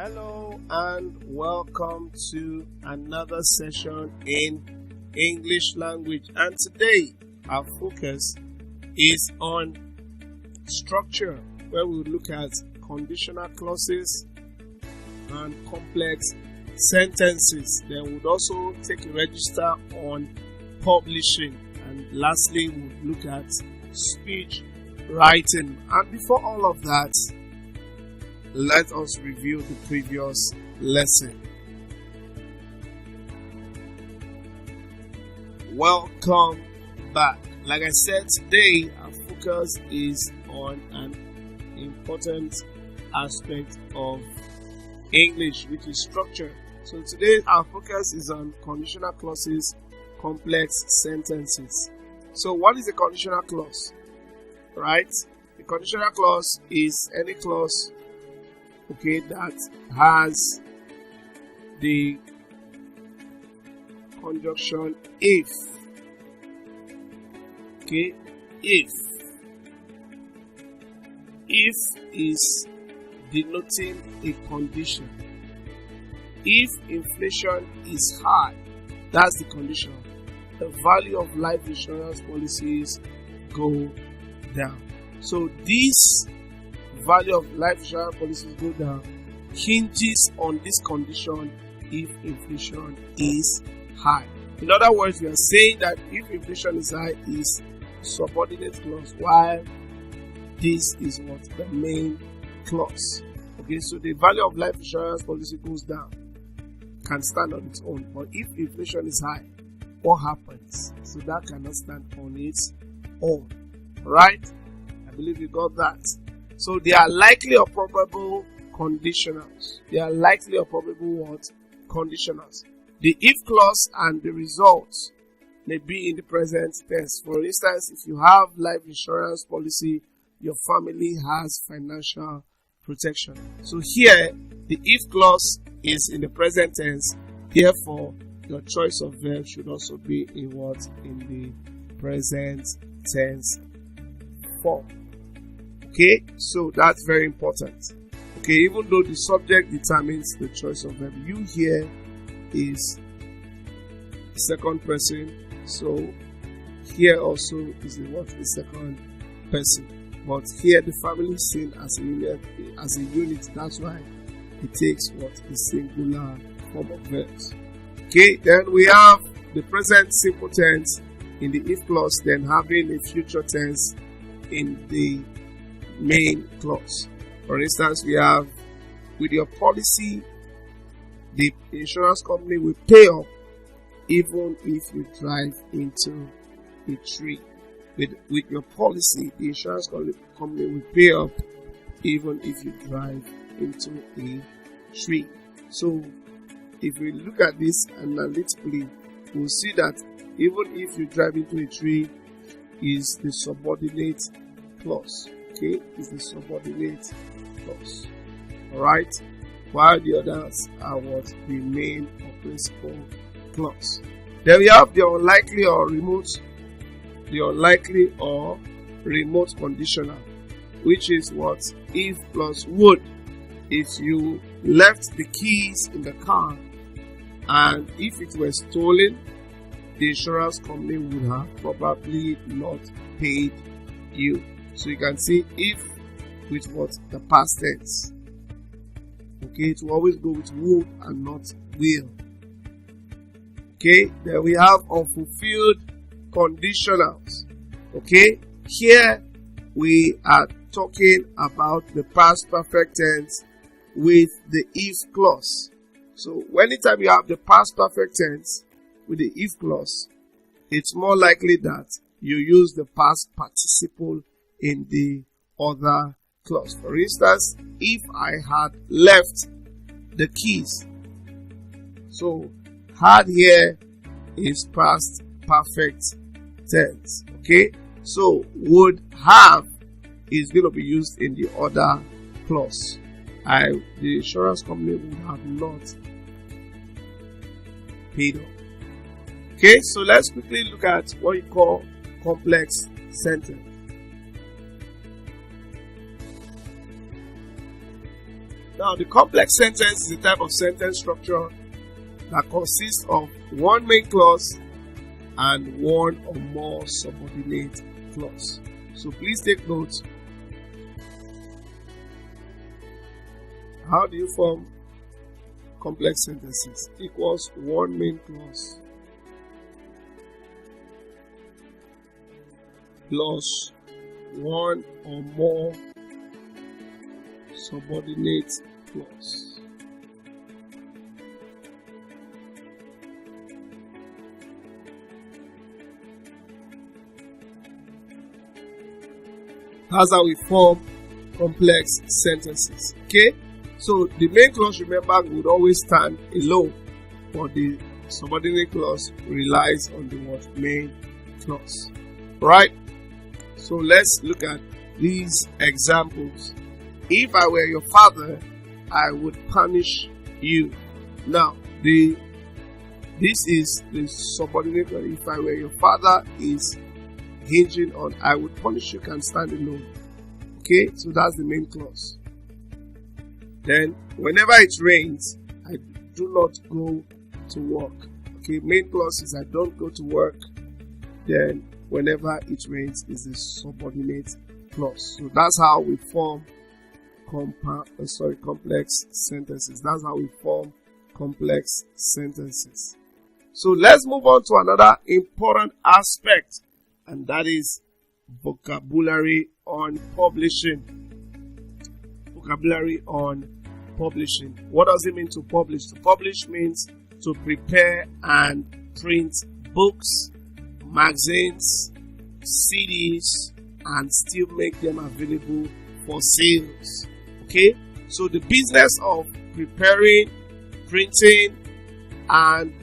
Hello and welcome to another session in English language, and today our focus is on structure, where we look at conditional clauses and complex sentences. Then we'll also take a register on publishing, and lastly we'll look at speech writing. And before all of that, let us review the previous lesson. Welcome back. Like I said, today our focus is on an important aspect of English, which is structure. So today our focus is on conditional clauses, complex sentences. So what is a conditional clause? Right? The conditional clause is any clause that has the conjunction if. If is denoting a condition. If inflation is high, that's the condition. The value of life insurance policies go down. So this value of life insurance policies go down hinges on this condition if inflation is high. In other words, we are saying that if inflation is high is subordinate clause, while this is what the main clause. So the value of life insurance policy goes down, can stand on its own. But if inflation is high, what happens? So that cannot stand on its own. Right? I believe you got that. So they are likely or probable conditionals. They are likely or probable what? Conditionals. The if clause and the results may be in the present tense. For instance, if you have life insurance policy, your family has financial protection. So here, the if clause is in the present tense. Therefore, your choice of verb should also be in what? In the present tense form. So that's very important. Even though the subject determines the choice of verb, you here is second person. So here also is the second person. But here the family is seen as a unit. That's why it takes what? The singular form of verbs. Then we have the present simple tense in the if clause, then having a future tense in the main clause. For instance, we have, with your policy, the insurance company will pay up even if you drive into a tree. With your policy, the insurance company will pay up even if you drive into a tree. So if we look at this analytically, we'll see that even if you drive into a tree is the subordinate clause. Is the subordinate clause. Alright? While the others are what? The main or principal clause. Then we have the unlikely or remote conditional, which is what? If plus would. If you left the keys in the car and if it were stolen, the insurance company would have probably not paid you. So you can see if with what? The past tense. It will always go with would and not will. Then we have unfulfilled conditionals. Here we are talking about the past perfect tense with the if clause. So anytime you have the past perfect tense with the if clause, it's more likely that you use the past participle in the other clause. For instance, if I had left the keys. So had here is past perfect tense. So would have is going to be used in the other clause. The insurance company would have not paid up. So let's quickly look at what you call complex sentence. Now, the complex sentence is a type of sentence structure that consists of one main clause and one or more subordinate clause. So please take note. How do you form complex sentences? Equals one main clause plus one or more subordinate clause. That's how we form complex sentences. Okay? So the main clause, remember, would always stand alone, but the subordinate clause relies on the word main clause. Right? So let's look at these examples. If I were your father, I would punish you. Now, this is the subordinate clause. If I were your father is hinging on I would punish you can stand alone. Okay, so that's the main clause. Then, whenever it rains, I do not go to work. Okay, main clause is I don't go to work. Then, whenever it rains is the subordinate clause. So that's how we form complex sentences. That's how we form complex sentences. So let's move on to another important aspect, and that is vocabulary on publishing. Vocabulary on publishing. What does it mean to publish? To publish means to prepare and print books, magazines, CDs, and still make them available for sales. Okay? So the business of preparing, printing, and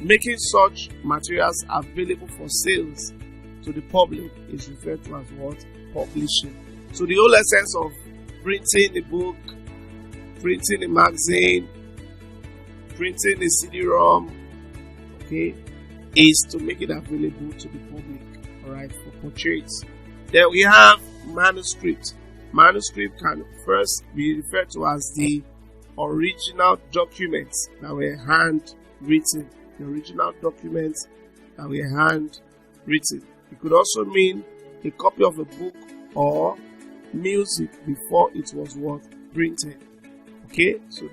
making such materials available for sales to the public is referred to as what? Publishing. So the whole essence of printing a book, printing a magazine, printing a CD-ROM, okay, is to make it available to the public, alright, for purchase. Then we have manuscript. Manuscript can first be referred to as the original documents that were handwritten. The original documents that were handwritten. It could also mean a copy of a book or music before it was what? Printed. Okay, so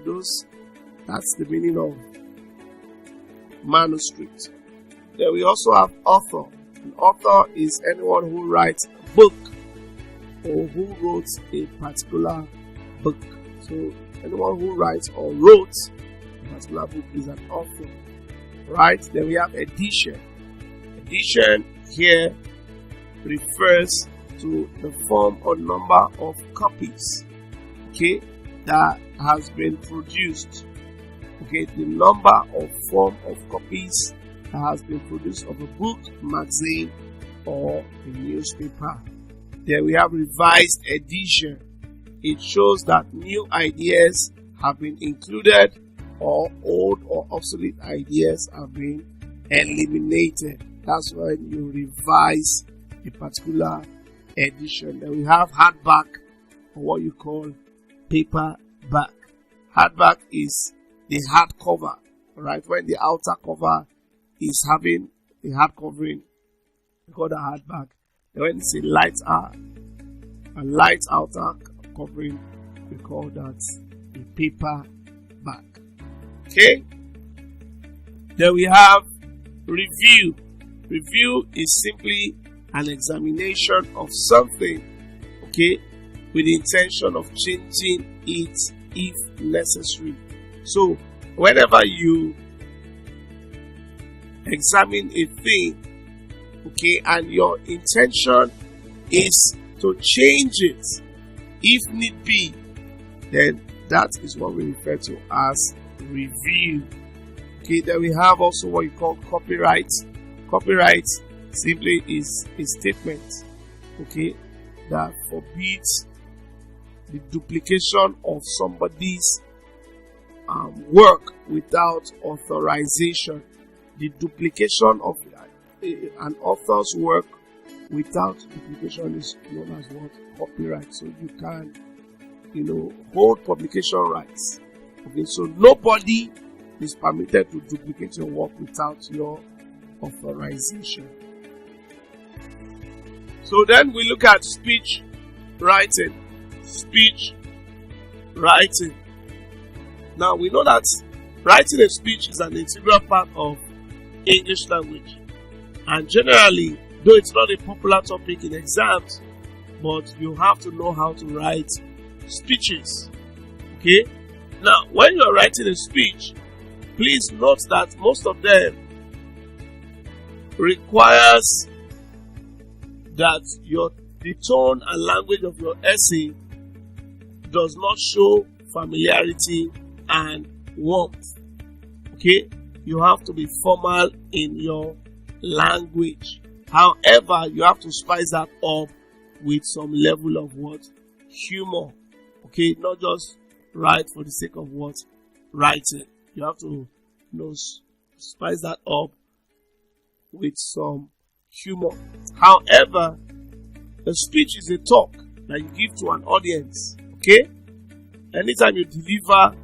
that's the meaning of manuscript. Then we also have author. An author is anyone who writes a book or who wrote a particular book. So anyone who writes or wrote a particular book is an author. Right? Then we have edition. Edition here refers to the form or number of copies, okay, that has been produced. Okay, the number or form of copies that has been produced of a book, magazine, or a newspaper. Then we have revised edition. It shows that new ideas have been included or old or obsolete ideas have been eliminated. That's when you revise a particular edition. Then we have hardback, or what you call paperback. Hardback is the hard cover, right? When the outer cover is having a hard covering, we call that hardback. Then when it's a light outer covering, we call that a paperback. Okay? Then we have review. Review is simply an examination of something, okay, with the intention of changing it if necessary. So, whenever you examine a thing, okay, and your intention is to change it if need be, then that is what we refer to as review. Okay, then we have also what you call copyright. Copyright simply is a statement, okay, that forbids the duplication of somebody's work without authorization. The duplication of an author's work without duplication is known as what? Copyright. So you can hold publication rights. Okay, so nobody is permitted to duplicate your work without your authorization. So then we look at speech writing. Speech writing. Now we know that writing a speech is an integral part of English language. And generally, though it's not a popular topic in exams, but you have to know how to write speeches. Okay? Now, when you are writing a speech, please note that most of them requires that the tone and language of your essay does not show familiarity and warmth. Okay? You have to be formal in your language. However, you have to spice that up with some level of humor. Okay? Not just write for the sake of writing. You have to spice that up with some humor. However, a speech is a talk that you give to an audience. Okay? Anytime you deliver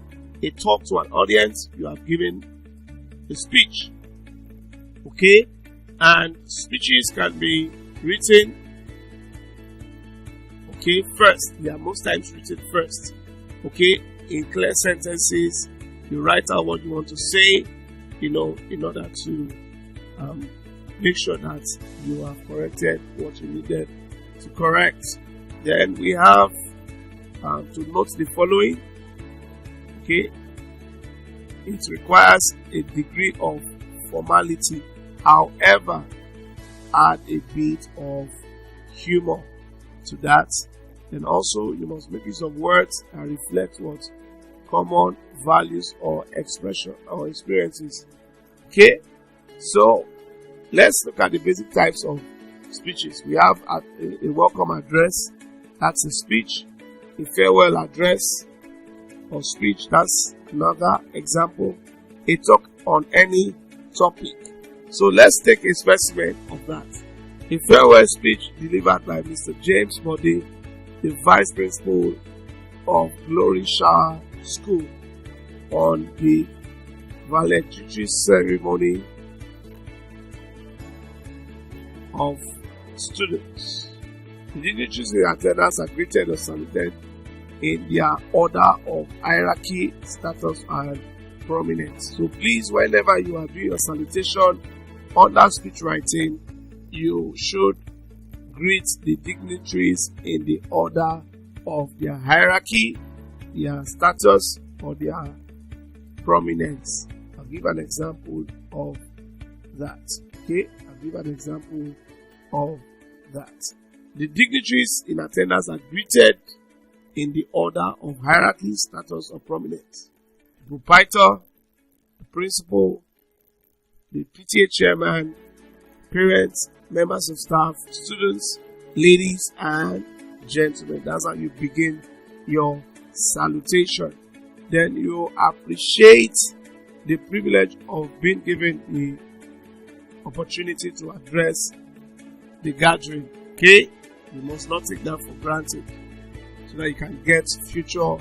a talk to an audience, you have given a speech. Okay? And speeches can be written first. They are most times written first. Okay? In clear sentences, you write out what you want to say, in order to make sure that you have corrected what you needed to correct. Then we have to note the following. Okay? It requires a degree of formality. However, add a bit of humor to that. Then also, you must make use of words that reflect what common values or expression or experiences. Okay? So, let's look at the basic types of speeches. We have a welcome address. That's a speech. A farewell address or speech. That's another example. A talk on any topic. So let's take a specimen of that. A farewell speech delivered by Mr. James Body, the Vice Principal of Glory Shower School, on the valedictory ceremony of students. The dignitaries in attendance are greeted or saluted in their order of hierarchy, status, and prominence. So please, whenever you are doing your salutation under speech writing, you should greet the dignitaries in the order of their hierarchy, their status, or their prominence. I'll give an example of that. Okay? I'll give an example of that. The dignitaries in attendance are greeted in the order of hierarchy, status, or prominence. The proprietor, the principal, the PTA chairman, parents, members of staff, students, ladies and gentlemen. That's how you begin your salutation. Then you appreciate the privilege of being given the opportunity to address the gathering. Okay? You must not take that for granted, so that you can get future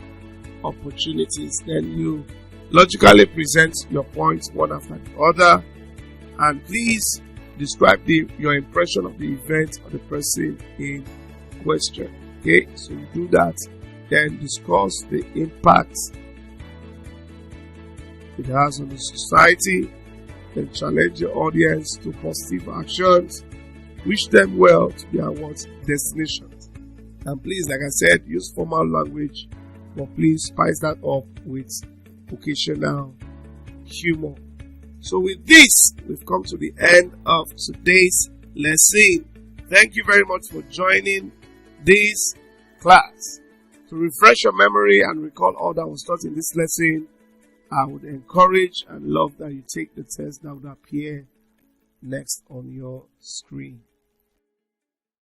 opportunities. Then you logically present your points one after the other, and please describe your impression of the event or the person in question. Okay, so you do that, then discuss the impact it has on the society, then challenge the audience to positive actions, wish them well to their destinations. And please, like I said, use formal language, but please spice that up with occasional humor. So with this, we've come to the end of today's lesson. Thank you very much for joining this class. To refresh your memory and recall all that was taught in this lesson, I would encourage and love that you take the test that would appear next on your screen.